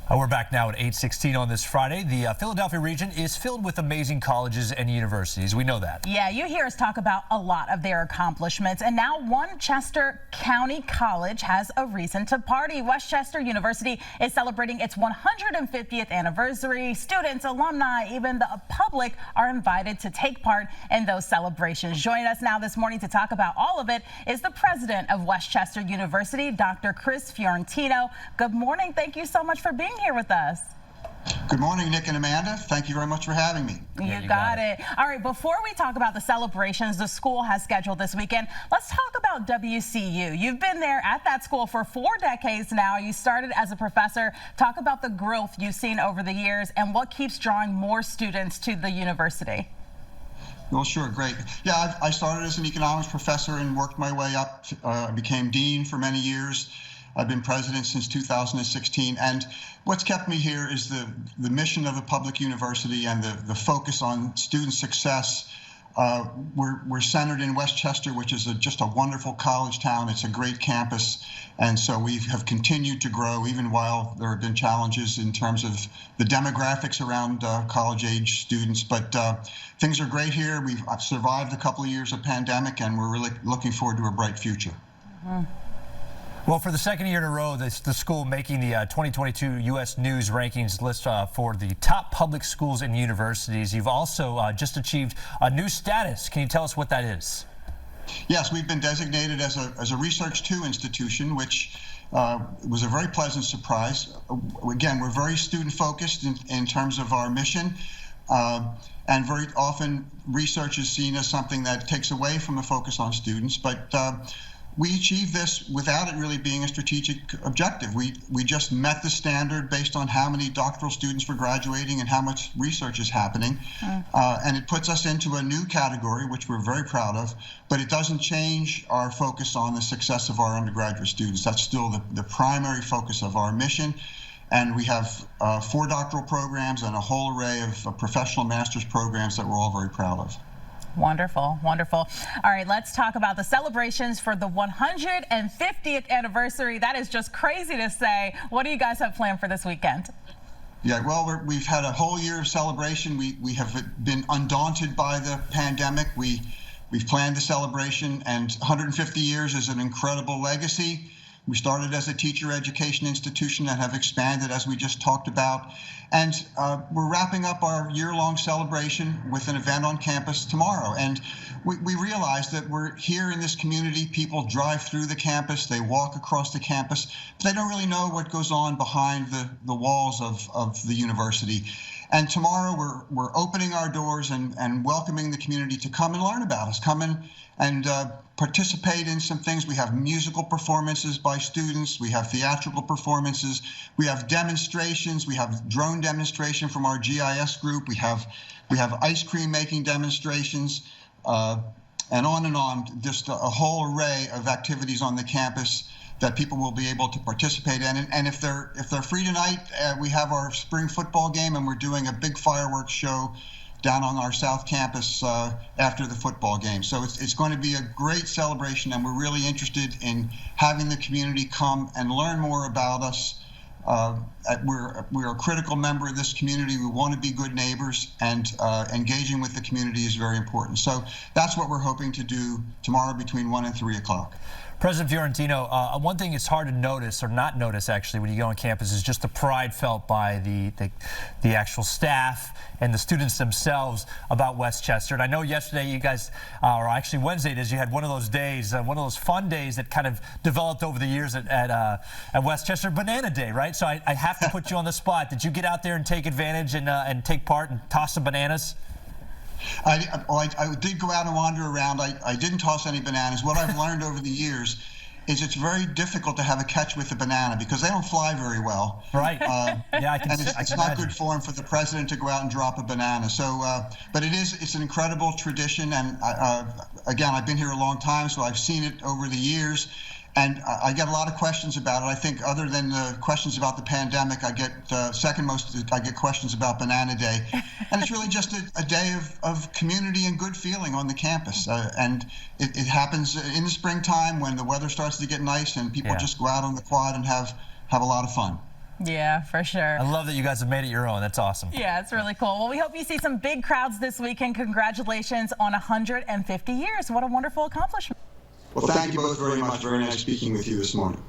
We're back now at 8:16 on this Friday. The Philadelphia region is filled with amazing colleges and universities. We know that. Yeah, you hear us talk about a lot of their accomplishments, and now Westchester County College has a reason to party. Westchester University is celebrating its 150th anniversary. Students, alumni, even the public are invited to take part in those celebrations. Joining us now this morning to talk about all of it is the president of Westchester University, Dr. Fiorentino. Good morning. Thank you so much for being here with us. Good morning, Nick and Amanda. Thank you very much for having me. You got it. All right, before we talk about the celebrations the school has scheduled this weekend, let's talk about WCU. You've been there at that school for 4 decades now. You started as a professor. Talk about the growth you've seen over the years and what keeps drawing more students to the university. Well, sure, great. Yeah, I started as an economics professor and worked my way up. Became dean for many years. I've been president since 2016, and what's kept me here is the mission of a public university and the focus on student success. We're centered in Westchester, which is just a wonderful college town. It's a great campus, and so we have continued to grow even while there have been challenges in terms of the demographics around college-age students. But things are great here. We've survived a couple of years of pandemic, and we're really looking forward to a bright future. Mm-hmm. Well, for the second year in a row, the school making the 2022 U.S. News rankings list for the top public schools and universities. You've also just achieved a new status. Can you tell us what that is? Yes, we've been designated as a Research 2 institution, which was a very pleasant surprise. Again, we're very student-focused in terms of our mission. And very often, research is seen as something that takes away from a focus on students. But we achieved this without it really being a strategic objective. We just met the standard based on how many doctoral students were graduating and how much research is happening. And it puts us into a new category, which we're very proud of, but it doesn't change our focus on the success of our undergraduate students. That's still the primary focus of our mission. And we have 4 doctoral programs and a whole array of professional master's programs that we're all very proud of. Wonderful, wonderful. All right, let's talk about the celebrations for the 150th anniversary. That is just crazy to say. What do you guys have planned for this weekend? Yeah, well, we've had a whole year of celebration. We have been undaunted by the pandemic. We've planned the celebration, and 150 years is an incredible legacy. We started as a teacher education institution and have expanded, as we just talked about. And we're wrapping up our year-long celebration with an event on campus tomorrow. And we realize that we're here in this community. People drive through the campus, they walk across the campus, but they don't really know what goes on behind the walls of the university. And tomorrow we're opening our doors and welcoming the community to come and learn about us, come in and participate in some things. We have musical performances by students, we have theatrical performances, we have demonstrations, we have drone demonstration from our GIS group, we have ice cream making demonstrations, and on, just a whole array of activities on the campus that people will be able to participate in. And if they're free tonight, we have our spring football game, and we're doing a big fireworks show down on our South Campus after the football game. So it's going to be a great celebration, and we're really interested in having the community come and learn more about us. We're a critical member of this community. We want to be good neighbors, and engaging with the community is very important. So that's what we're hoping to do tomorrow between 1 and 3 o'clock. President Fiorentino, one thing it's hard to notice, or not notice actually, when you go on campus is just the pride felt by the actual staff and the students themselves about Westchester. And I know yesterday you guys, or actually Wednesday it is, you had one of those days, one of those fun days that kind of developed over the years at Westchester, Banana Day, right? So I have to put you on the spot. Did you get out there and take advantage and take part and toss some bananas? I did go out and wander around. I didn't toss any bananas. What I've learned over the years is it's very difficult to have a catch with a banana because they don't fly very well. Right. Yeah, it's not good form for the president to go out and drop a banana. So, but it's an incredible tradition. And again, I've been here a long time, so I've seen it over the years. And I get a lot of questions about it. I think other than the questions about the pandemic, I get second most, I get questions about Banana Day. And it's really just a day of community and good feeling on the campus. And it happens in the springtime when the weather starts to get nice and people just go out on the quad and have a lot of fun. Yeah, for sure. I love that you guys have made it your own. That's awesome. Yeah, it's really cool. Well, we hope you see some big crowds this weekend. Congratulations on 150 years. What a wonderful accomplishment. Well, thank you both very much. Very nice speaking with you this morning.